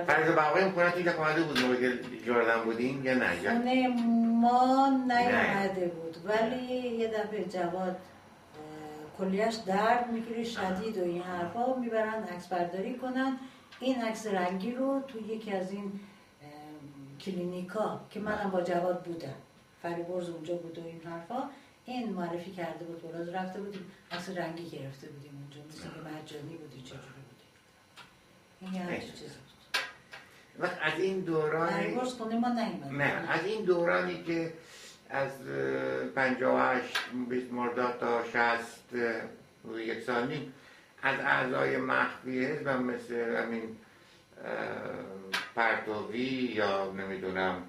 فرض بقایی اون خونه که آمده بود موقع که جردن بودین یا نه؟ خونه ما نیامده بود ولی یه دفعه جواد کلیهش درد میگیره شدید و این حرفا میبرن عکس برداری کنن. این عکس رنگی رو تو یکی از این کلینیکا که منم با جواد بودم فریبرز اونجا بود و این حرفا این معرفی کرده بود ولاد رفته بودیم عکس رنگی گرفته بودیم اونجا مثل که مجانی بودی چجوری بودی این یه همچه چیزی بود. وقت از این دوران فریبرز خونه ما نیامد نه از این دورانی که از 58 مرداد تا 60 یک سال نیم از اعضای مخفی حزب مثل همین پرتوی یا نمیدونم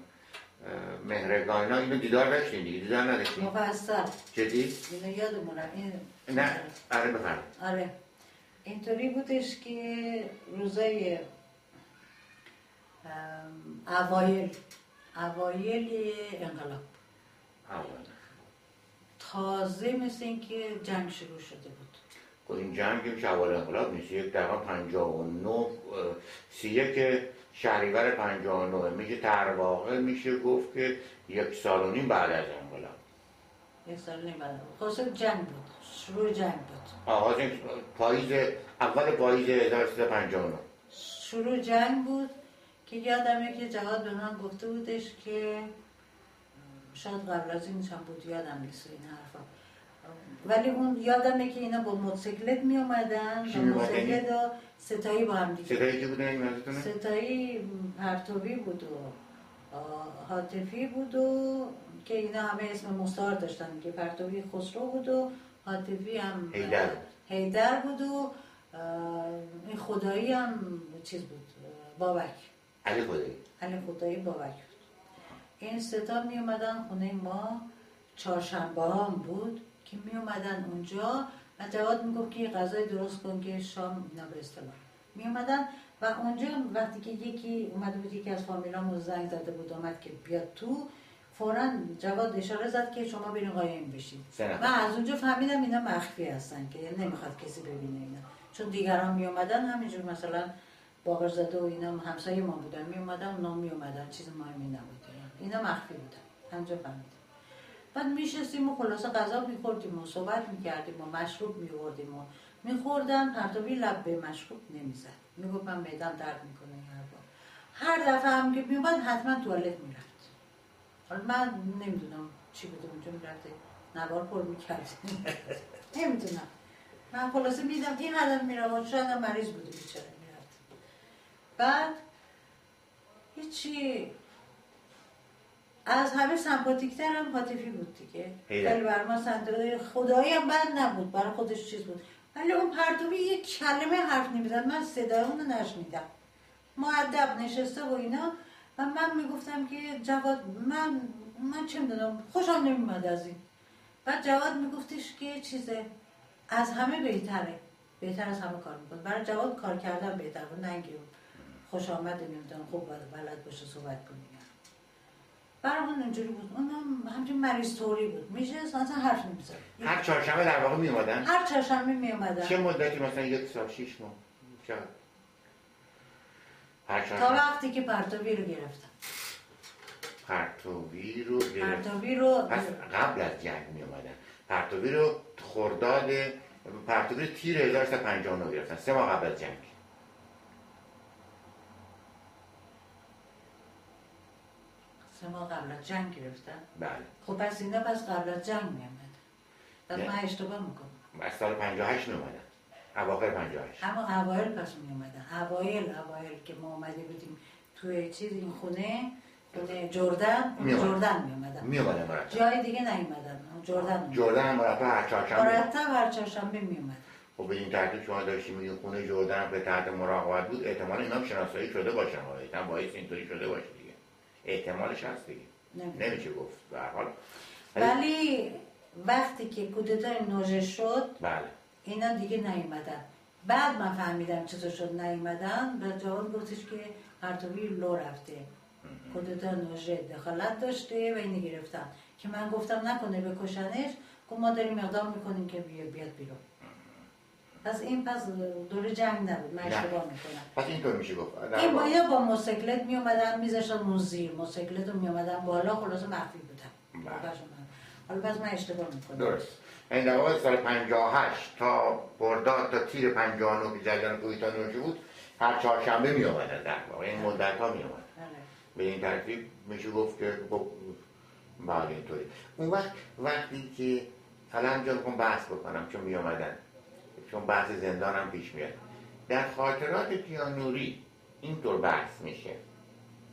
مهرگان اینو دیدار داشتین دیگه؟ دیدار نداشتین؟ مفصل جدی؟ اینو یادمونم این نه آره بفرد آره اینطوری بودش که روزای اوایل انقلاب تازه مثل این که جنگ شروع شده بود. خب این جنگ که میشه اول انقلاب نیست، یک دقیقا 59 31 شهریور 59 میشه ترواقع میشه گفت که یک سال و نیم بعد از انقلاب. یک سال و نیم بعد خلاصه جنگ بود، شروع جنگ بود. آغاز پاییز اول پاییز 1359 شروع جنگ بود که یادمه که جواد به من گفته بودش که شاید قبل از این هم بود یادم نیست این حرفا ولی اون یادمه که اینا با موتوسیکلت می اومدن با موتوسیکلت و ستایی با هم دیگه. ستایی که بودن این منظورتونه؟ ستایی پرتوی بود و حاطفی بود و که اینا همه اسم مستعار داشتن که پرتوی خسرو بود و حاطفی هم حیدر بود و این خدایی هم چیز بود بابک علی خدایی بابک بود. این ستا می اومدن خونه ما چهارشنبه هم بود که می اومدن اونجا و جواد میگفت که یه غذای درست کن که شام اینا به اصطلاح می اومدن و اونجا وقتی که یکی اومده بود یکی از فامیلامون زنگ زده بود اومد که بیاد تو فوراً جواد اشاره زد که شما برین قایم بشید و از اونجا فهمیدم اینا مخفی هستن که نمیخواد کسی ببینه اینا چون دیگران می اومدن همینجور مثلا باقرزاده و اینا همسایه ما بودن می اومدن اونا می اومدن چیز مهمی نبود اینا مخفی بودن همونجا فهمیدم. بعد میشستیم و خلاصه غذا میخوردیم و صحبت میکردیم و مشروب میوردیم و میخوردن پرتوی لب به مشروب نمیزد میگفت من معدم درد میکنه این حرفا هر دفعه هم که میومد حتما توالت میرفت حالا من نمیدونم چی بوده اونجا میرفته نوار پر میکرد نمیدونم من خلاصه میدم این حدم میرفت شاید هم مریض بوده بیچاره میرفت. بعد هیچی از همه سمپاتیکتر هم حاطفی بود دیگه ولی برای ما صندوق خدایی هم بد نبود برای خودش چیز بود ولی اون پرتوی یک کلمه حرف نمیزد من صدای اون رو نشنیدم مؤدب نشسته و اینا و من میگفتم که جواد من چه میدونم خوشم نمیمد از این بعد جواد میگفتش که چیزه از همه بهتر از همه کار میکنه برای جواد کار کردن بهتر بود نه اینکه خوش آمده نمیدونم خوب بلد باشه صحبت کنیم برامون اینجوری بود اونم همچین مریض طوری بود میشه اصلا حرف نمیزد هر چهارشنبه در واقع می اومدن؟ هر چهارشنبه می اومدن چه مدتی مثلا یک سال 6 ماه؟ تا وقتی که پرتوی رو گرفتن پرتوی رو پس قبل از جنگ می اومدن پرتوی رو خرداد پرتوی رو تیر 1359 گرفتن 3 ماه قبل از جنگ ما قبل از جنگ گرفتن؟ بله خب پس اینا قبل از جنگ می اومدن پس من اشتباه میکنم از سال 58 می اومدن اواخر 58 اما اوایل پس می اومدن اوایل که ما اومده بودیم توی چیز این خونه جردن می اومدن مرتب جای دیگه نیومدن جردن مرتب هر چهارشنبه می اومدن خب به این ترتیب شما داشتیم میگه خونه جردن به تحت مراقبت بود احتمال اینا هم شناسایی شده باشن احتمال باعث اینطوری شده باشه دیگه احتمالش هست دیگه نمیشه گفت به هر حال ولی وقتی که کودتای نوژه شد بله اینا دیگه نیومدن بعد من فهمیدم چطور شد نیومدن و جواد گفتش که پرتوی لو رفته کودتا نوژه دخالت داشته و اینو گرفتن که من گفتم نکنه بکشنش گفت ما داریم اقدام میکنیم که بیاد بیرون پس این دور جنگ نبود، من اشتباه میکنم. پس اینطور میشه گفت این باید با موتورسیکلت میومدن میذاشتن اون زیر موتورسیکلت رو میومدن بالا، خلاصه مخفی بودن. حالا پس من اشتباه میکنم. درست. این در واقع سال 58 تا خرداد تا تیر 59 که جریان کوهستان بود، هر چهارشنبه میومدن در واقع این مدت ها میومدن. به این ترتیب میشه گفت که بعد اینطوری. اون وقتی که حالا همجا بکن بحث بکنم چون میومدن، چون بحث زندان هم پیش میاد. در خاطرات کیانوری اینطور بحث میشه،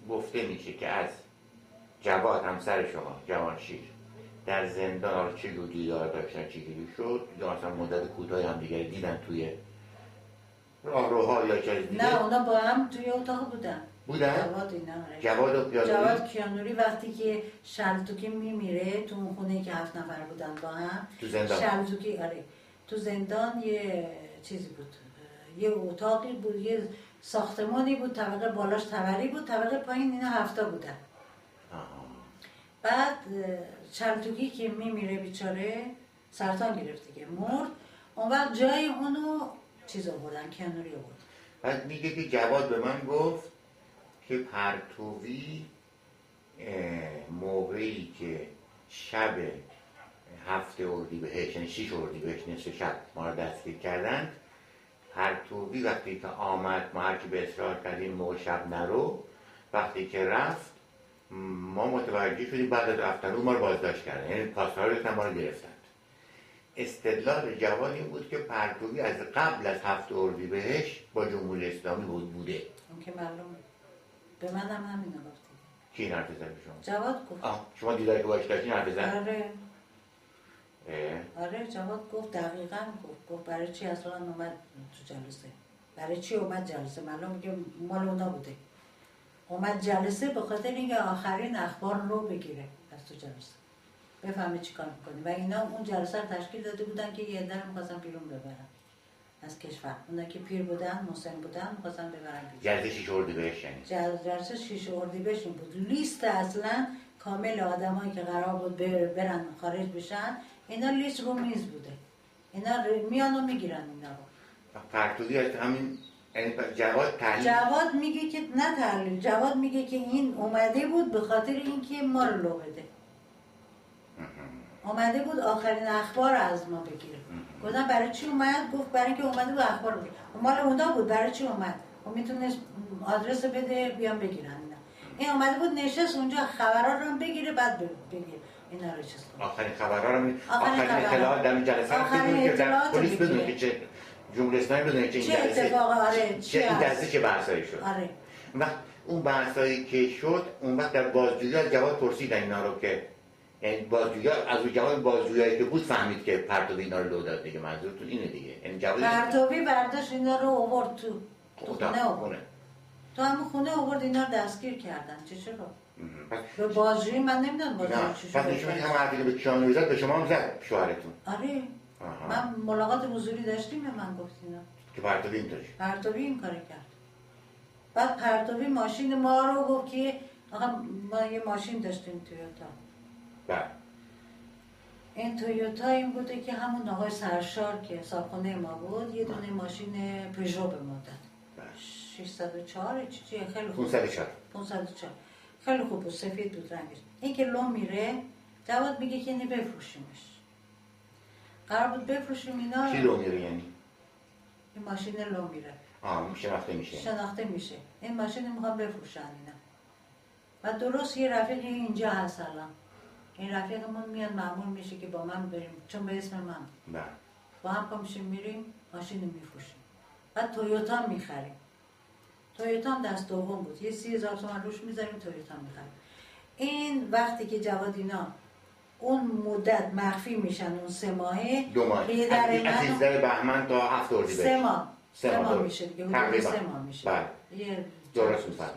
گفته میشه که از جواد همسر شما جوانشیر در زندان چه جور دیدار داشتن، چه جوری شد، یا مثلا مدت کوتاهی هم دیگه دیدن توی راهروها یا چیز دیگه؟ نه اونا با هم توی اتاق بودن. جواد کیانوری وقتی که شلتوکی میمیره تو اون خونه که 7 نفر بودن با هم تو زندان شلتوکی تو زندان یه چیزی بود، یه اتاقی بود، یه ساختمانی بود، طبقه بالاش توری بود، طبقه پایین اینا 7 بودن. بعد شلتوکی که میمیره بیچاره سرطان گرفت که مرد، اون وقت جای اونو چیز آوردن، کیانوری آورد. بعد میگه که جواد به من گفت که پرتوی موقعی که شب 7 اردیبهشت یعنی 6 اردیبهشت نصف شب ما رو دستگیر کردند، پرتوی وقتی که آمد ما هر کی به اصرار کردیم موقع شب نرو، وقتی که رفت ما متوجه شدیم بعد از رفتن ما رو بازداشت کردن، یعنی پاسداران ما رو گرفتند. استدلال جواد این بود که پرتوی از قبل از 7 اردیبهشت با جمهوری اسلامی بوده. اون که معلوم به منم همین گفت. کی این حرف زد به شما؟ جواد گفت. شما دیداری که باش داشتین حرف زد؟ آره جواد گفت، دقیقاً گفت برای چی اصلا اومد تو جلسه، برای چی اومد جلسه، معلوم میگه مال اونا بوده، اومد جلسه به خاطر اینکه آخرین اخبار رو بگیره از تو جلسه، بفهمه چی کار میکنه. و اینا اون جلسه رو تشکیل داده بودن که یه در میخواستن بیرون ببرن از کشور، اونا که پیر بودن مسن بودن میخواستن ببرن بیرون. جلسه 6 اردیبهشت یعنی جلسه 6 اردیبهشت بود، لیست اصلا کامل آدمایی که قرار بود برن خارج بشن، اینا لیست رو میز بوده، اینا میان و میگیرن اینا رو. پرتوی از همین جواد تحلیل، جواد میگه که نه تحلیل، جواد میگه که این اومده بود به خاطر اینکه ما رو لو بده، اومده بود آخرین اخبار از ما بگیره. گفتم برای چی اومد؟ گفت برای اینکه اومده بود اخبار بگیره. مال اونا بود، برای چی اومد؟ و میتونست آدرس بده بیان بگیرن اینا. این اومده بود نشست اونجا خبرها رو بگیره بعد بگیره اینا رو چیز کنه. آخرین خبرها رو آخرین اطلاعات در جلسه آخرین اطلاعات پلیس بدونه که چه جمهوری اسلامی بدونه که این چه اتفاقی این جلسه چه بحثایی شد. آره. وقت اون بحثایی که شد اون وقت در بازجویی از جواد پرسیدن اینا رو که یعنی بازجویی از جواد بازجویی که بود فهمید که پرتوی اینا رو لو داد دیگه، منظورتون اینه دیگه، یعنی جواد پرتوی برداشت اینا رو آورد تو خونه آورد. تو همون خونه آورد اینا رو دستگیر کردن. چه چرا؟ به بازجویی من نمیدونم بازجویی چی شد. پس نشون میده هم حرفی که به کیانوری زد به شما هم زد شوهرتون. آره. من ملاقات حضوری داشتیم من گفت اینا که پرتوی اینطوری پرتوی این کارو کرد. بعد پرتوی ماشین ما رو گفت که آقا ما یه ماشین داشتیم تویوتا. بله. این تویوتا این بوده که همون آقای سرشار که صاحبخونه ما بود یه دونه ماشین پژو به ما داد. 604 چیزی خیلی خوب. 504 خیلی خوب بود، سفید بود رنگش. این که لو میره جواد میگه که اینو بفروشیمش. قرار بود بفروشیم اینا. چی لو میره یعنی؟ این ماشین لو میره. شناخته میشه. این ماشین میخوام بفروشن اینا. و درست یه رفیق اینجا هست الان. این رفیقمون میاد معمول میشه که با من بریم چون به اسم من. بله. با هم پا میشیم میریم ماشین رو میفروشیم. بعد تویوتا میخریم. تویوتا هم دست دوم بود. یه 30,000 تومان روش میذاریم تویوتا میخریم. این وقتی که جواد اینا اون مدت مخفی میشن اون 3 ماهه 2 ماه از 13 بهمن تا 7 اردیبهشت 3 ماه میشه دیگه حدود 3 ماه میشه. بله. یه درست میفهمم.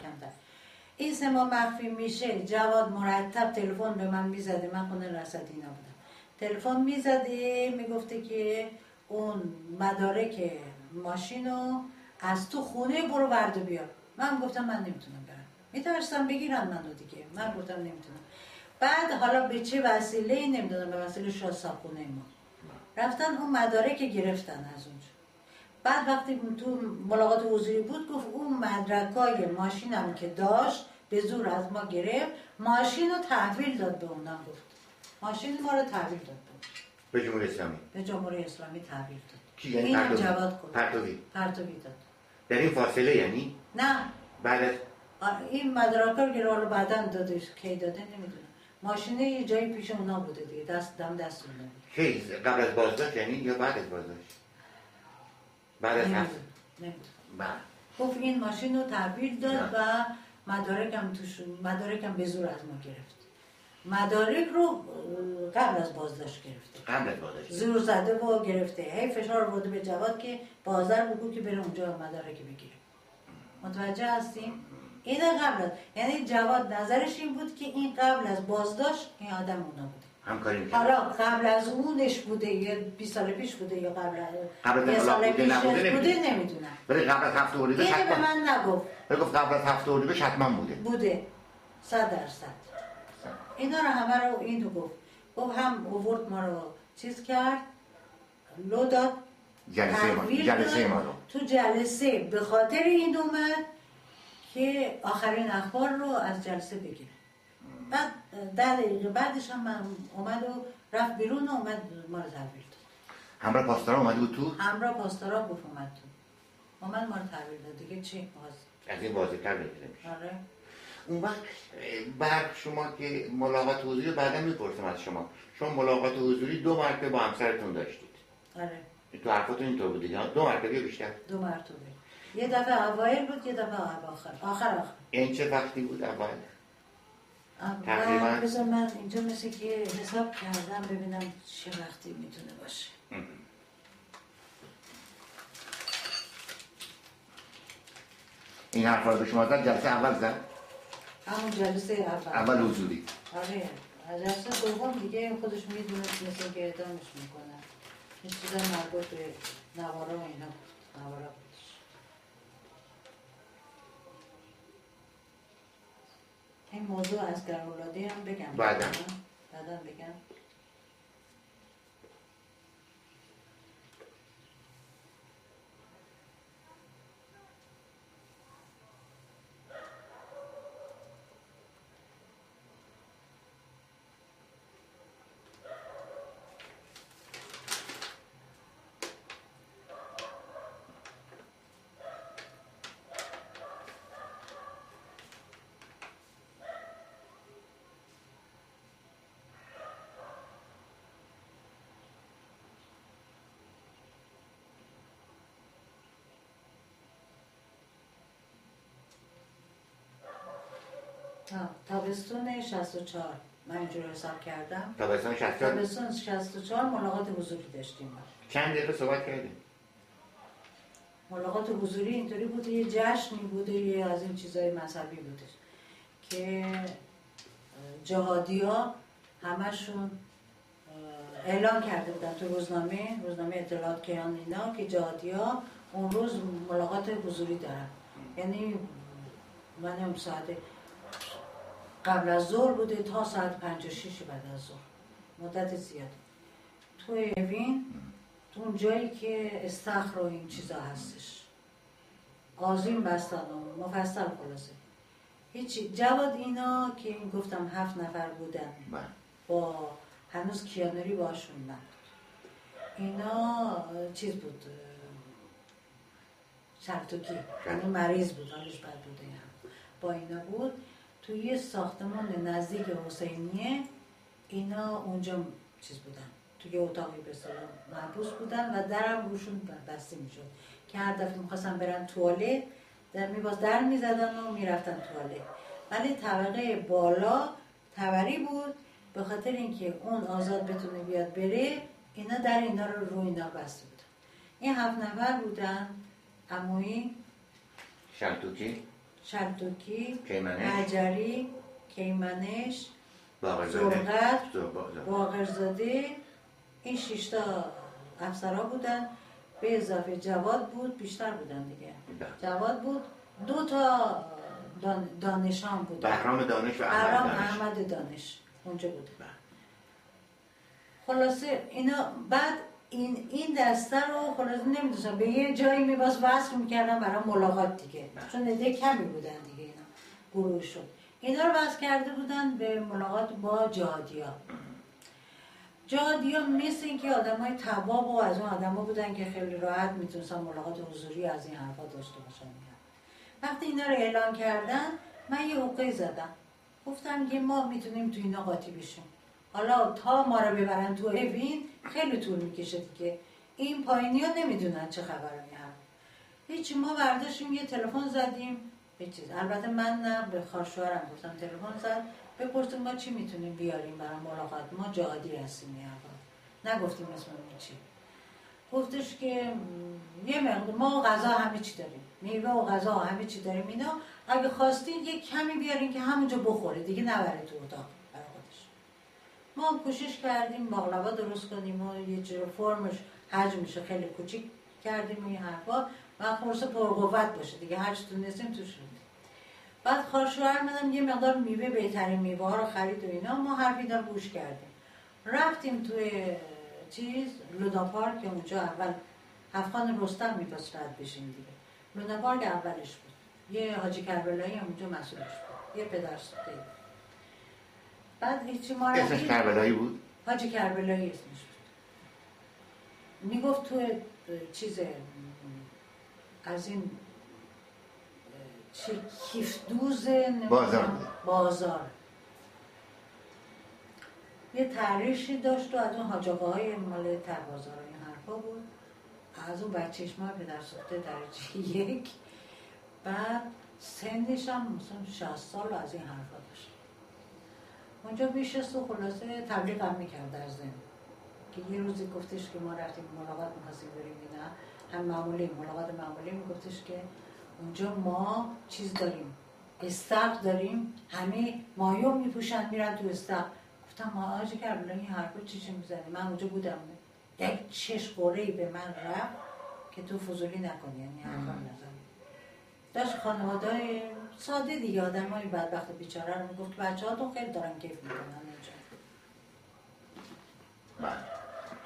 این 3 ماه مخفی میشه جواد مرتب تلفن به من میزده، من خونه رصدینا بودم، تلفن میزده میگفته که اون مدارک ماشینو از تو خونه برو ورد و بیار. من گفتم من نمیتونم برم، میترسم بگیرن منو دیگه، من گفتم نمیتونم. بعد حالا به چه وسیله نمیدونم، به وسیله شاه صاحبخونه ما رفتن اون مدارک گرفتن از اونجا. بعد وقتی تو ملاقات حضوری بود گفت اون مدرکای ماشینم که داشت به زور از ما گرفت، ماشین رو تحویل داد به اونم. گفت ماشین ما رو تحویل داد به جمهوری اسلامی. به جمهوری اسلامی تحویل داد. کی یعنی اینم جواد گفت. پرتوی داد. در این فاصله یعنی؟ نه بعد از این مدرکا رو حالا بعداً دادش، کی داده نمیدونم. ماشین یه جایی پیش اونا بوده دیگه، دست اونا. کی قبل از بازداشت یعنی یا بعد از بازداشت؟ بعد از هفت. بله. گفت این ماشین رو تحویل داد و مدارکم به زور از ما گرفت. مدارک رو قبل از بازداشت گرفته. قبل از بازداشت. زور زده و گرفته. هی فشار آورده به جواد که بازار بگو که بره اونجا مدارک بگیره. متوجه هستیم؟ این قبل از، یعنی جواد نظرش این بود که این قبل از بازداشت این آدم اونا بوده. همکاری می‌کرد. حالا قبل از اونش بوده یا 20 سال پیش بوده یا قبل یه سال پیش بوده نمیدونم. ولی قبل از 7 اردیبهشت حتما. به من نگفت. ولی گفت قبل از 7 اردیبهشت حتما بوده. 100%. اینا رو همه رو اینو گفت هم اوورد ما رو چیز کرد، لو داد، جلسه ما رو تو جلسه به خاطر این اومد که آخرین اخبار رو از جلسه بگیره. بعد 10 دقیقه بعدش هم من اومد و رفت بیرون و اومد ما رو تحویل داد. همراه پاسدارا اومد بود تو؟ همراه پاسدارا گفت اومد تو. اومد ما رو تحویل داد دیگه چی باز. از این واضح‌تر نمیشه. آره. اون وقت برق شما که ملاقات حضوری بعدا میپرسم از شما ملاقات حضوری 2 مرتبه با همسرتون داشتید. آره. تو حرفاتون اینطور بود دیگه 2 مرتبه بیشتر؟ 2 مرتبه. یه دفعه اوایل بود، یه دفعه آخر. این چه وقتی بود اول؟ تقریبا بذار من اینجا مثل که حساب کردم ببینم چه وقتی میتونه باشه. این حرفا رو به شما زد جلسه اول زد؟ همون جلسه اول حضوری. آره. جلسه دوم دیگه خودش میدونه مثل که اعدامش میکنن. این چیزا مربوط به نوارا و اینا نوارا بودش. این موضوع از گرولادی هم بگم بعدا بگم. تابستون 64 من اینجور حساب کردم. تابستون 64 ملاقات حضوری داشتیم. چند دقیقه صحبت کردیم؟ ملاقات حضوری اینطوری بوده، یه جشنی بوده، یه از این چیزای مذهبی بوده که جهادی ها همشون اعلام کرده بودن تو روزنامه اطلاعات کیان اینا که جهادی ها اون روز ملاقات حضوری دارن. یعنی من اون ساعت قبل از ظهر بوده تا ساعت 5 و 6 بعد از ظهر، مدت زیاد. توی اوین تو اون جایی که استخر و این چیزا هستش آذین بستن و مفصل خلاصه هیچی. جواد اینا که این گفتم 7 نفر بودن با هنوز کیانوری باشون نبود. اینا چیز بود شرطوکی، یعنی مریض بود، حالش بد بوده هم. با اینا بود توی یه ساختمان نزدیک حسینیه. اینا اونجا چیز بودن، توی اتاقی به اصطلاح محبوس بودن و درم روشون بسته میشد که هر دفعه میخواستن برن توالت در میزدن و میرفتن توالت. ولی طبقه بالا توری بود، به خاطر اینکه اون آزاد بتونه بیاد بره اینا در اینا رو اینا بسته بودن. این 7 نفر بودن: عمویی، شلتوکی، حجری، کیمنش، زرقت، باقرزاده. این 6 تا افسرها بودن به اضافه جواد بود، بیشتر بودن دیگه. جواد بود، 2 تا دانشان بودن، بهرام دانش و احمد دانش اونجا بود. خلاصه اینا بعد این دسته رو خلاص نمیدونستم به یه جایی میباز وصل میکردم برای ملاقات دیگه، چون عده کمی بودن دیگه اینا گروه شد. اینا رو وصل کرده بودن به ملاقات با جهادیا. جهادیا مثل اینکه آدمای تواب و از اون آدما بودن که خیلی راحت میتونستن ملاقات حضوری از این حرفا داشته باشن. وقتی اینا رو اعلام کردن من یه حقه زدم، گفتم که ما میتونیم تو اینا قاطی بشیم. حالا تا ما رو ببرن تو اوین خیلی طول میکشه دیگه، این پایینی ها نمیدونن چه خبره. هیچی، ما برداشتیم یه تلفن زدیم به چیز، البته من نه، به خواهرشوهرم گفتم تلفن زد بپرسیم ما چی میتونیم بیاریم برای ملاقات، ما جهادی هستیم. نگفتیم اسممون چی. گفتش که یه مقدار ما غذا همه چی داریم، میوه و غذا همه چی داریم، اینا اگه خواستین یه کمی بیارین که همونجا بخوره دیگه، نبره تو اتاق برای خودش. ما هم کوشش کردیم باقلوا درست کنیم و یه جور فرمش حجمش خیلی کوچیک کردیم این حرفا و خورسه پرقوت باشه دیگه، هر چی تونستیم توش رو. بعد خواهرشوهر منم یه مقدار میوه، بهترین میوه ها رو خرید و اینا، ما حرف اینا رو گوش کردیم. رفتیم توی چیز لونا پارک که اونجا اول هفتخان رستم می‌خواست رد بشیم دیگه. لونا پارک اولش بود، یه حاجی کربلایی هم اونجا مسئولش بود، یه پدر سوخته. بعد هیچی ما اسمش کربلایی بود؟ حاجی کربلایی اسمش بود. میگفت توی چیز از این چی کیفدوز بازار یه تعریشی داشت و از اون حاج آقاهای مال تبازار این حرفا بود، از اون بچه‌شما پدر سوخته درجه 1. بعد سنش هم مثلا 60 سال از این حرفا داشت. اونجا میشست و خلاصه تبلیغ هم میکرد در ضمن که یه روزی گفتش که ما رفتیم ملاقات می‌خواستیم بریم اینا، هم معمولی ملاقات معمولی، میگفتش که اونجا ما چیز داریم، استخر داریم، همه مایو میپوشن میرن تو استخر. گفتم ما آجی کربلا این حرفا چی میزنی؟ من اونجا بودم، یک چش قره‌ای به من رفت که تو فضولی نکنی، یعنی حرفا نزنی. داشت خانواده‌های ساده دیگه، آدمای بدبخت بیچاره رو میگفت بچه‌هاتون خیلی دارن کیف میکنن اونجا.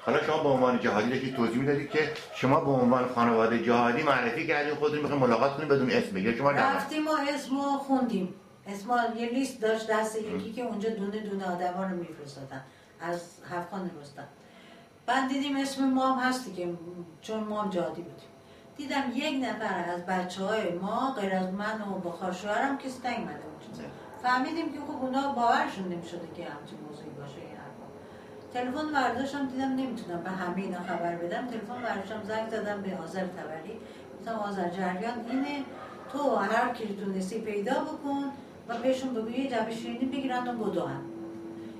حالا شما به عنوان جهادی داشتید توضیح میدادید که شما به عنوان خانواده جهادی معرفی کردین خودتون میخواین ملاقات کنید بدون اسم بگید. شما رفتیم و اسمو خوندیم، اسم یه لیست داشت دست یکی که اونجا دونه دونه آدما رو میفرستادن از هفتخان رستم. بعد دیدیم اسم ما هم هستی که چون ما هم جهادی بودیم. دیدم یک نفر از بچه‌های ما غیر از من و با خواهرشوهرم کسی نیومده بود. فهمیدیم که خب اونا باورشون نمی‌شده که همچین موضوعی باشه این حرفا. تلفن برداشتم دیدم نمیتونم به همه اینا خبر بدم، تلفن برداشتم زنگ زدم به آذر طبری، گفتم آذر جریان اینه، تو هر کی تونستی پیدا بکن و بهشون بگو یه جعبه شیرینی بگیرن و بدوئن.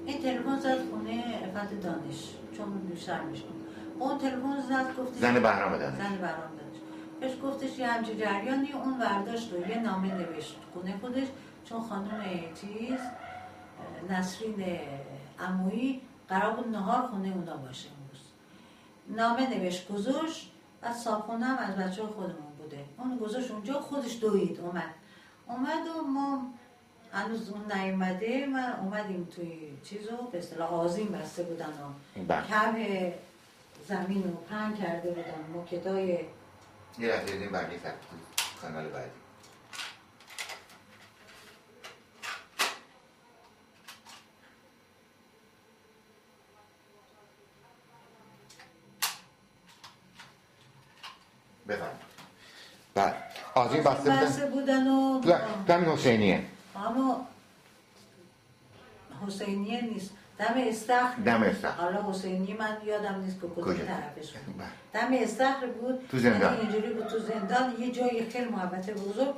این تلفن زد خونه عفت دانش چون شرمش کن. اون تلفن زد گفتش زن بهرام دانش. زن بهرام دانش. بهش گفتش یه همچین جریانی، اون برداشت و یه نامه نوشت خونه خودش، چون خانم چیز نسرین عمویی قرار بود نهار خونه اونا باشه امروز. نامه نوشت گذاشت، بعد صابخونه هم از بچه خودمون بوده، اون گذاشت اونجا، خودش دوید اومد و ما هنوز اون نیومده، من اومدیم توی چیزو به اصطلاح آذین بسته بودن و کم زمین رو پهن کرده بودن، موکدای یه لحظه دیدیم برگی کانال بعدی. بفرمایید. بعد آذین بسته بودن و دم حسینیه. اما حسینیه نیست، دم استخر. حالا حسینی من یادم نیست که کدوم طرفش بود. دم استخر بود تو زندان. اینجوری بود تو زندان، یه جای خیلی محبت بزرگ.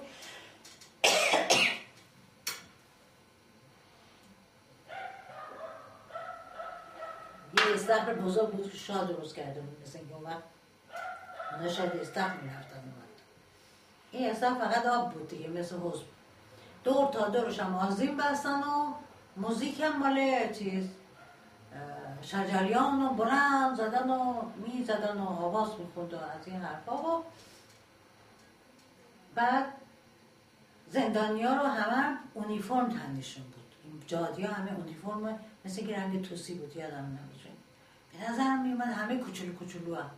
یه استخر بزرگ بود که شاه درست کرده بود، مثل اینکه اون وقت اونا شاید استخر میرفتن اومد. این استخر فقط آب بود دیگه، مثل حوض. دور تا دورش هم آذین بستن و موزیک هم مال چیز شجریان و بلند زدن و می زدن و آواز میخوند و از این حرفا. و بعد زندانیا رو همه اونیفرم تنشون بود، جهادیا همه اونیفرم مثل که رنگ توسی بود، یادم نمیشه به نظرم میومد همه کوچولو هم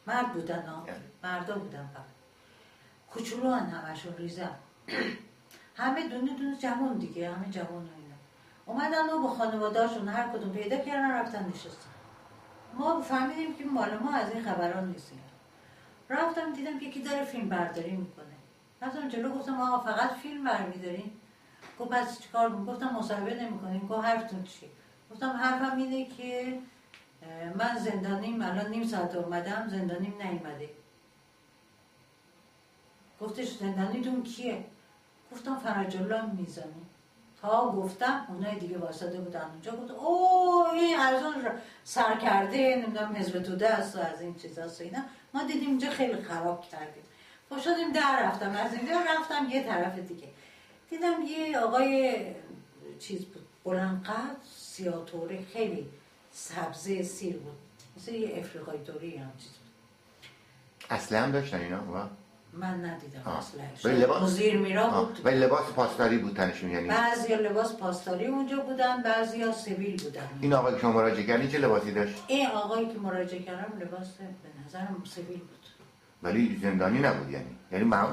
مرد بودن ها، مردا بودن فقط کوچولو هم همشون ریزم همه دونه جوان دیگه، همه جوان و اینا اومدن و با خانواده‌هاشون هر کدوم پیدا کردن رفتن نشستن. ما فهمیدیم که مال ما از این خبران نیستیم. رفتم دیدم که یکی داره فیلم برداری میکنه. رفتم جلو گفتم آقا فقط فیلم برمیدارین؟ گفت پس چیکار کنم؟ گفتم مصاحبه نمیکنین؟ گفت حرفتون چیه؟ گفتم حرفم اینه که من زندانیم، الان نیم ساعت اومدم زندانیم نیومده. گفتش زندانیتون کیه؟ گفتم فرج الله میزانی. تا گفتم اونای دیگه واسطه بودن اونجا، گفت اوه این از اون سر کرده نمیدونم حزب توده است و از این چیزاست و اینا. ما دیدیم اینجا خیلی خراب کردیم. با شدیم در رفتم، از اینجا رفتم یه طرف دیگه دیدم یه آقای چیز بود بلند قد سیاه‌طوره خیلی سبزه سیر بود، مثل یه افریقایی طوری هم چیز بود. اصلا هم داشتن اینا؟ من ندیدم اصلا. مزیر میرا بود. ولی لباس پاسداری بود تنشون؟ یعنی بعضیا لباس پاسداری اونجا بودن، بعضیا سیویل بودن. این آقایی که شما مراجعه کردین چه لباسی داشت؟ این آقایی که مراجعه کردم لباس به نظرم سیویل بود. ولی زندانی نبود یعنی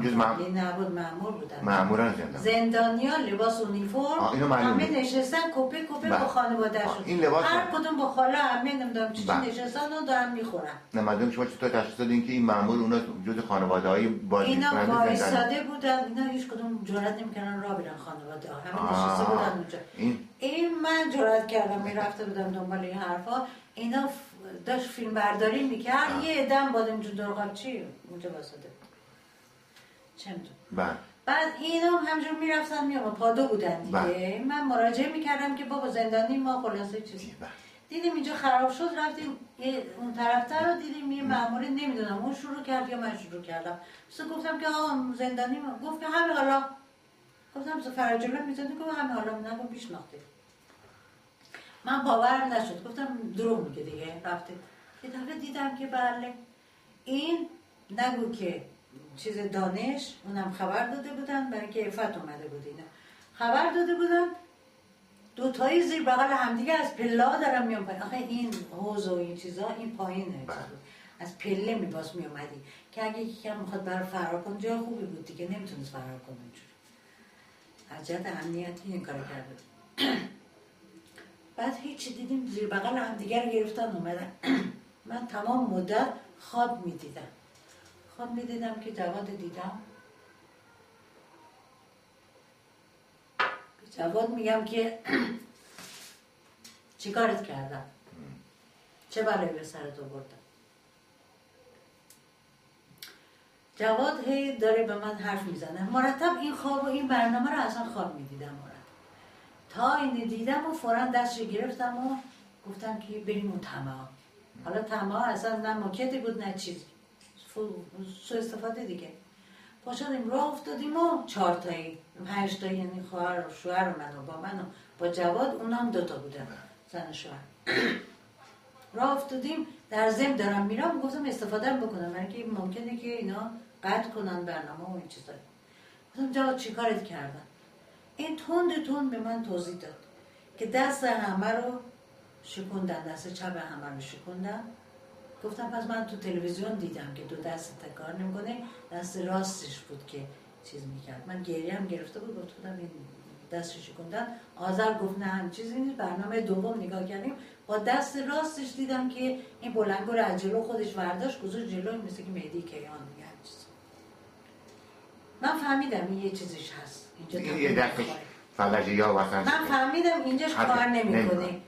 جز نبود، مأمور بودن. مأموران زندانیان لباس اونیفرم همه نشستن کپه با خانواده‌شون. این لباس هر کدوم با خاله عمه نمیدونم چی نشستن و دارن میخورن. نه مردم شما چطور تشخیص دادین که این مأمور اونا جز خانواده‌های بازدیدکننده اینا وایساده بودن، اینا هیچ کدوم جرئت نمی‌کردن راه برن خانواده ها، همه نشسته بودن اونجا. این من جرئت کردم میرفته بودم دنبال این حرفا. اینا داشت فیلم برداری میکرد، یه ادم بادم جو درقاب چی اونجا واسطه بود چه میدونم. بعد اینا همجور میرفتن میامد پادو بودن دیگه. من مراجعه میکردم که بابا زندانی ما خلاصه چیزی دیدیم اینجا خراب شد، رفتیم اون طرفتر رو دیدیم یه مأموری نمیدونم اون شروع کرد یا من شروع کردم. بس گفتم که آقا زندانی ما. گفت که همین حالا. گفتم فرج الله میزنی؟ گفت همین حالا. نگم بیشناخته. من باورم نشد، گفتم دروغ میگه دیگه. رفته یه دفعه دیدم که بله این نگو که چیز دانش اونم خبر داده بودن، برای که عفت اومده بود اینا خبر داده بودن دوتایی زیر بغل همدیگه از پله دارم میام پایین. آخه این حوض و این چیزا این پایینه از پله میباس میومدی که اگه یکی هم میخواد برای فرار کن جای خوبی بود دیگه، نمیتونست فرار کنه اونجوری. از جهت امنیتی این کار کرده. بعد هیچی دیدیم زیر بغل همدیگه رو گرفتن اومدن. من تمام مدت خواب میدیدم که جواد دیدم. جواد میگم که چی کارت کردم؟ چه بلایی به سرت آوردم؟ جواد هی داره به من حرف میزنه. مرتب این خواب و این برنامه رو اصلا خواب میدیدم مرتب. تا اینو دیدم و فوراً دستش گرفتم و گفتم که بریم اون طماع. حالا طماع اصلا نه ماکتی بود نه چیزی، سو استفاده دیگه. پا شدیم راه افتادیم و 4 تایی 5 تایی، یعنی خواهر و شوهر و من و با من و با جواد، اونام 2 تا بودن زن و شوهر. راه افتادیم در ضمن دارم میرم گفتم استفاده بکنم برای که ممکنه که اینا قطع کنن برنامه و این چیزا. گفتم جواد چی کارت کردن؟ این تند به من توضیح داد که دست همه رو شکوندن، دست چپ همه رو شکوندن. گفتم پس من تو تلویزیون دیدم که 2 دست تکار نمیکنه، دست راستش بود که چیز میکرد. من گریه هم گرفته بود، گفتم این دستش شکوندن. آذر گفت نه هم چیزی نیست. برنامه دوم نگاه کردیم با دست راستش دیدم که این بلنگو رو از جلو خودش برداشت گذاشت جلو، مثل که مهدی کیان میگه چیز. من فهمیدم این یه چیزیش هست اینجا. یه دستش فلجی یا واسه من فهمیدم اینجاش کار نمیکنه.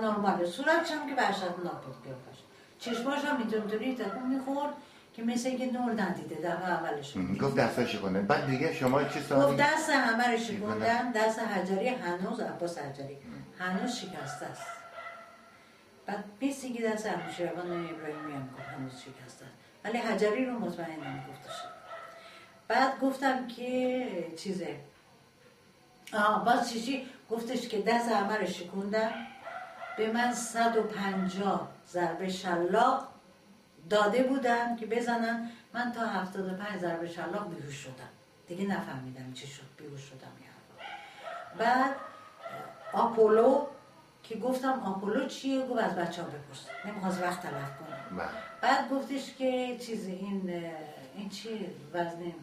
نرماله. صورتش هم که وحشتناک بود قیافش. چشماش هم اینطوری تکون میخورد که مثل اینکه نور ندیده دفعه اولش. گفت دستش شکوندن. بعد دیگه شما چی سوالی؟ گفت دست همه رو شکوندن. دست حجری هنوز عباس حجری هنوز شکسته است. بعد مثل اینکه دست انوشیروان ابراهیمی هم گفت هنوز شکسته است، ولی حجری رو مطمئنم گفتش. بعد گفتم که چیزه باز چیزی گفتش که دست همه رو شکوندن، به من 150 ضربه شلاق داده بودن که بزنن. من تا 75 ضربه شلاق بیهوش شدم دیگه، نفهمیدم چی شد بیهوش شدم. بعد آپولو که گفتم آپولو چیه؟ گفت از بچه ها بپرس، نمیخواست وقت تلف کنم. بعد گفتش که چیز این چی وزن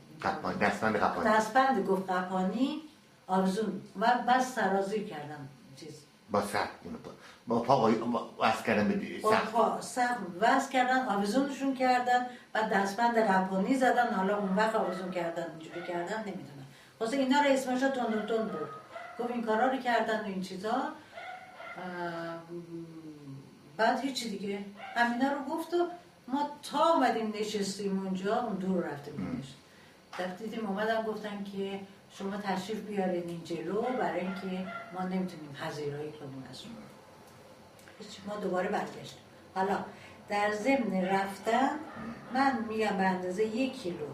دستبند گفت قپانی آویزون و بس سرازیر کردم چیز با سخت با پا وز کردن به سخت وز کردن آویزونشون کردن و دستبند قپانی زدن. حالا اون وقت آویزون کردن اینجوری کردن نمیدونم، واسه اینا رو اسمش رو تون بود. گفت این کارا رو کردن و این چیزا. بعد هیچی دیگه همینا رو گفت و ما تا آمدیم نشستیم اونجا، اون دور رفتیم دیدیم اومدن گفتن که شما تشریف بیارین این جلو برای اینکه ما نمیتونیم پذیرایی کنیم از شما. ما دوباره برگشتیم. حالا در ضمن رفتن من میگم به اندازه 1 کیلو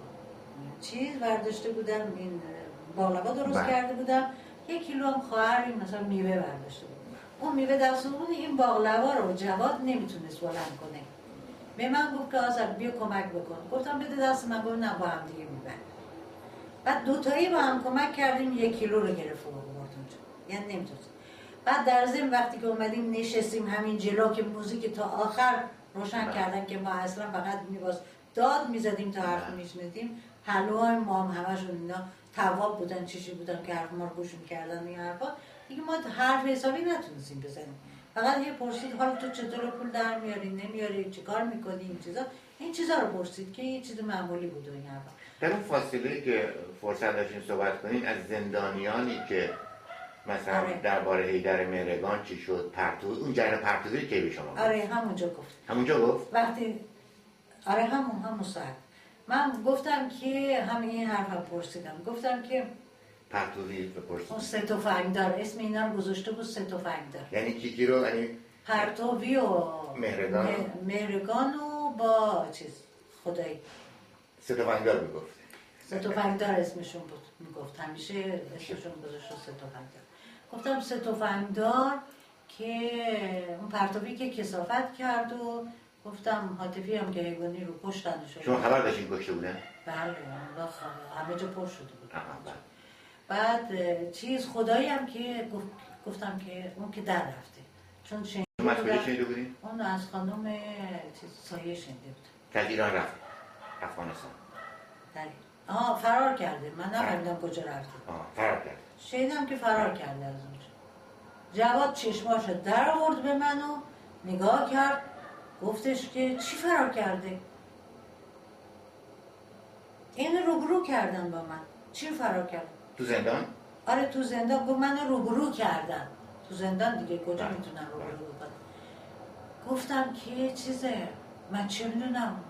چیز برداشته بودم، این باقلوا درست کرده بودم. 1 کیلو هم خواهر مثلا میوه برداشته بودم. اون میوه دست بود، این باقلوا رو جواد نمیتونست بلند کنه. به من گفت که آذر بیا کمک بکن. گفتم بده دست من. گفت نه با هم دیگه میبریم. بعد دوتایی با هم کمک کردیم 1 کیلو رو گرفت و برد اونجا. یعنی نمیتونست. بعد در ضمن وقتی که اومدیم نشستیم همین جلو که موزیک تا آخر روشن کردن که ما اصلا فقط داد میزدیم تا حرف میشنیدیم. حلوهای ما هم همشون اینا تواب بودن چیشی بودن که حرف ما رو گوش میکردن. این حرفا دیگه ما حرف حسابی نتونستیم بزنیم. فقط یه پرسید حالا تو چطور پول در میاری نمیاری چی کار میکنی این چیزا رو پرسید که یه چیز معمولی بود. این حرفا در اون فاصله که فرصت داشتین صحبت کنین از زندانیانی که مثلا درباره حیدر مهرگان چی شد، اون جریان پرتویی که به شما گفت؟ آره همونجا گفت وقتی همون ساعت من گفتم که همین این حرفا پرسیدم. گفتم که پرتویی بپرسید. اون سه تفنگدار اسم اینا رو گذاشته بود سه تفنگدار. یعنی کی رو؟ یعنی پرتویی و مهرگان و با چیز خدایی سه تفنگدار میگفت. سه تفنگدار اسمشون بود میگفت، همیشه اسمشون گذاشته سه تفنگدار. گفتم سه تفنگدار که اون پرتویی که کثافت کرد و گفتم حاتفی هم که حیوانی رو کشتنش. شما خبر داشتین کشته بودن؟ بله همه جا پر شده بود. بعد چیز خدایی هم که گفتم که اون که در رفته چون شنیده بودین؟ اون از خانم سایه شنیده بود که از ایران رفت افغانستان. فرار کرده. من نفهمیدم کجا رفته. فرار کرده. شنیدم که فرار کرده از اونجا. جواد چشماشو در آورد به منو نگاه کرد گفتش که چی فرار کرده؟ این روبرو کردن با من. چی فرار کرد؟ تو زندان؟ آره تو زندان. گفت منو روبرو کردن. تو زندان دیگه کجا میتونن روبرو کنن؟ گفتم که چیزه من چه میدونم.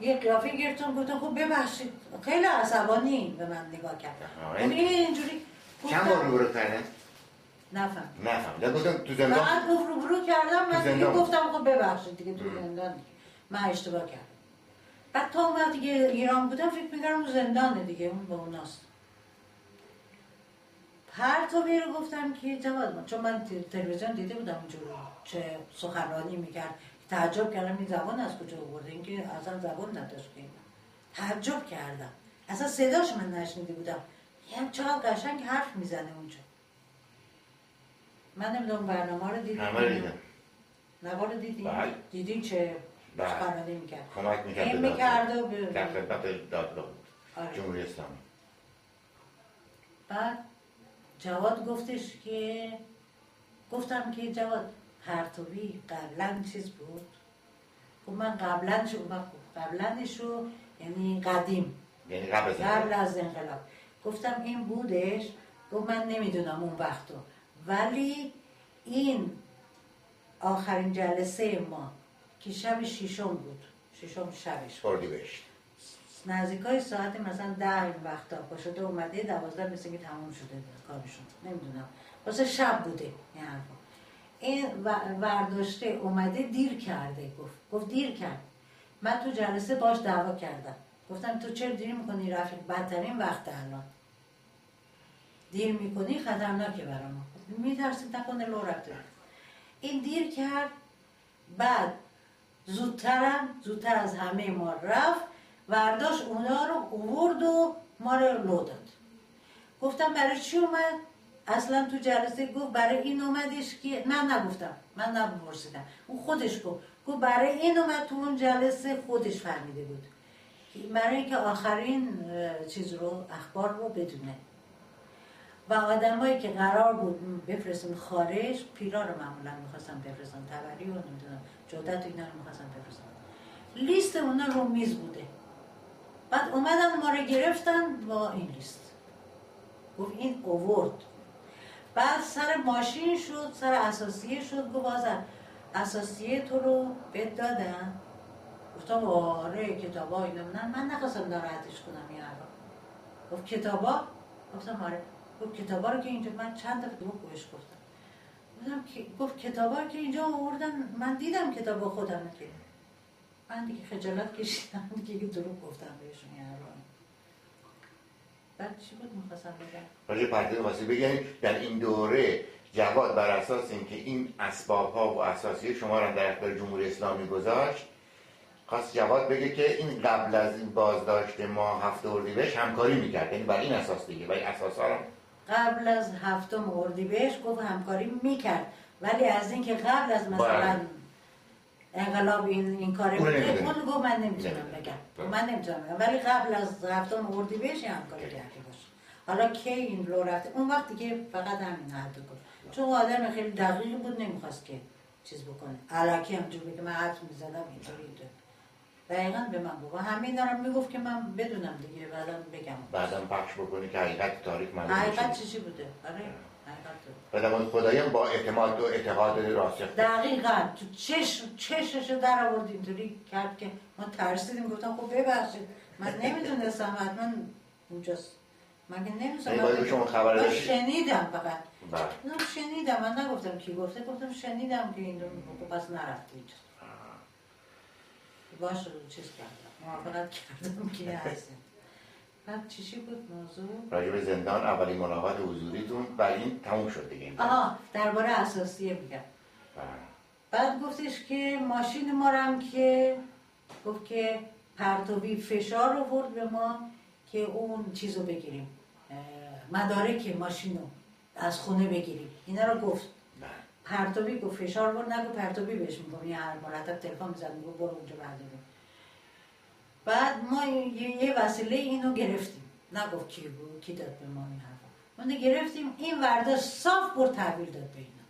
یه قیافه گرفتم گفتم خب ببخشید. خیلی عصبانی به من نگاه کرد. اینجوری چند بار روبرو کردن؟ نفهم. گفتم تو زندان. بعد گفت روبرو کردم. من دیگه گفتم خب ببخشید دیگه تو زندان من اشتباه کردم. بعد تا اون وقت دیگه ایران بودم فکر می‌کردم زندانه دیگه اون با اوناست. پرتویی رو گفتم که جواد چون من تلویزیون دیده بودم اونجوری چه سخنرانی میکرد تعجب کردم این زبان از کجا آورده، این که اصلا زبان نداشت. که تعجب کردم اصلا صداش من نشنیده بودم. یعنی چقدر قشنگ حرف میزنه اونجا. من نمیدونم برنامه رو دیدم. نوار رو دیدین؟ دیدین چه سخنرانی میکرد؟ کمک میکرد این میکرد و در خدمت دادگاه بود. جمهوری اسلامی. بعد جواد گفتش که گفتم که جواد پرتویی قبلا چیز بود؟ خب من قبلنش رو یعنی قدیم یعنی قبل از انقلاب گفتم این بودش. گفت من نمیدونم اون وقتو ولی این آخرین جلسه ما که شب 6 بود 6 شبش اردیبهشت نزدیکای ساعت مثلا 10 این وقتا پاشده اومده 12 مثل که تموم شده کارشون نمیدونم واسه شب بوده این حرفا. این ورداشته اومده دیر کرده. گفت دیر کرد. من تو جلسه باش دعوا کردم. گفتم تو چرا دیر میکنی رفیق؟ بدترین وقت الان دیر میکنی خطرناکه برام. میترسید نکنه لو رفته. این دیر کرد. بعد زودتر از همه ما رفت ورداشت اونا رو آورد و ما رو لو داد. گفتم برای چی اومد؟ اصلا تو جلسه گفت برای این اومدش که من نگفتم، من نپرسیدم، اون خودش گفت برای این اومد تو اون جلسه، خودش فهمیده بود برای اینکه آخرین چیز رو، اخبار رو بدونه. و آدمایی که قرار بود بفرستن خارج، پیرا رو معمولا میخواستن بفرستن، تبری و نمیدونم جودت و اینا رو میخواستن بفرستن. لیست اونا رو میز بوده. بعد اومدن ما رو گرفتن با این لیست، گفت این اوورد. بعد سر ماشین شد، سر اساسیه شد، گفت بازم اساسیه تو رو بد دادن. گفتم آره کتابا اینا. من نخواستم ناراحتش کنم این حرفا. گفت کتابا؟ گفتم آره. گفت کتابا رو که اینجا، من چند دفعه دروغ بهش گفتم. گفت کتابا رو که اینجا آوردن، من دیدم کتابا خودم که. من دیگه خجالت کشیدم دیگه دروغ گفتم بهشون این حرفا. بعد چی بود می‌خواستم بگم؟ راجع پرتین واسه بگید در این دوره جواد بر اساس اینکه این اسباب‌ها و اساسیه شما را در اختیار جمهوری اسلامی گذاشت، خواست جواد بگه که این قبل از این بازداشت ما 7 اردیبهشت همکاری میکرد، یعنی بر این اساس دیگه، ولی اساسا رو قبل از 7 اردیبهشت گفت همکاری میکرد، ولی از اینکه قبل از مثلا انقلاب این کار بوده، اون گفت من نمیتونم بگم، من نمیتونم بگم، ولی قبل از 7 اردیبهشت همکاری کرده باشه. حالا کی این لو رفته اون وقتی که فقط همین حد کنه، چون آدم خیلی دقیق بود، نمیخواست که چیز بکنه الکی همجور بگه من حد میزدم اینطوری دقیقا به من گفت، همین دارم میگفت که من بدونم دیگه، بعدم پخش بکنی که حقیقت تاریخ معلوم بشه. حقیقت چیزی بوده. آره بعدم خدایی هم با اعتماد و اعتقاد راسخ دقیقاً تو چشش در آورد اینطوری کرد که ما ترسیدیم. گفتم خب ببخشید من نمیدونستم، حتما اونجاست، من که نمیدونستم، من شنیدم فقط. من شنیدم، من نگفتم کی گفته، گفتم شنیدم که این رو پس نرفتید. باشه چیز کردم، موافقت کردم که هستیم. بعد چیشی بود موضوع؟ راجع به زندان اولین ملاقات حضوریتون و این تموم شد دیگه. درباره اساسیه میگم. بعد گفتش که ماشین ما رو هم که گفت که پرتوی فشار آورد به ما که اون چیزو بگیریم، مدارک ماشین رو از خونه بگیریم، اینا رو گفت. پرتوی گفت فشار آورد، نگو پرتوی بهش میگم، یه هر مرتب تلفن میزد میگو برو اونجا برداریم. بعد ما یه وسیله اینو گرفتیم، نگفت کی بود، کی داد به ما این حرفا، ما گرفتیم، این ورداش صاف برد تحویل داد به اینا.